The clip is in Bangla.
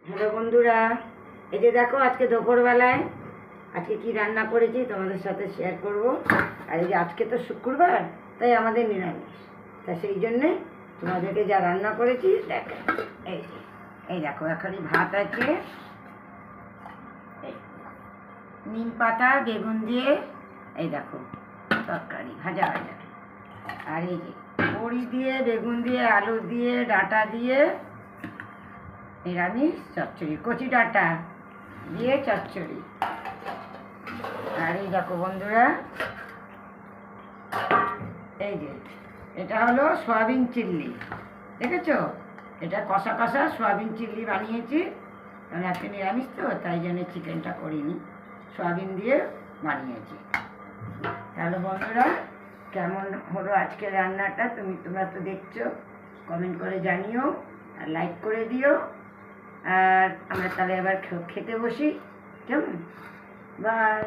হ্যালো বন্ধুরা, এই যে দেখো আজকে দুপুরবেলায় আজকে কি রান্না করেছি তোমাদের সাথে শেয়ার করব। আর এই যে আজকে তো শুক্রবার, তাই আমাদের নিরামিষ, তা সেই জন্যে তোমাদেরকে যা রান্না করেছি দেখো। এই যে এই দেখো এখনই ভাত আছে, নিম পাতা বেগুন দিয়ে এই দেখো তরকারি ভাজা ভাজা, আর এই যে বড়ি দিয়ে বেগুন দিয়ে আলু দিয়ে ডাঁটা দিয়ে নিরামিষ চচ্চড়ি, কচি ডাঁটা দিয়ে চচ্চড়ি। আর এই দেখো বন্ধুরা, এই যে এটা হলো সয়াবিন চিল্লি, দেখেছো? এটা কষা কষা সয়াবিন চিল্লি বানিয়েছি, কারণ আজকে নিরামিষ তো তাই জন্য চিকেনটা করিনি, সয়াবিন দিয়ে বানিয়েছি। তাহলে বন্ধুরা কেমন হলো আজকে রান্নাটা তোমরা তো দেখছো, কমেন্ট করে জানিও আর লাইক করে দিও। আর আমরা তাহলে এবার খেতে বসি, কেমন? বাই।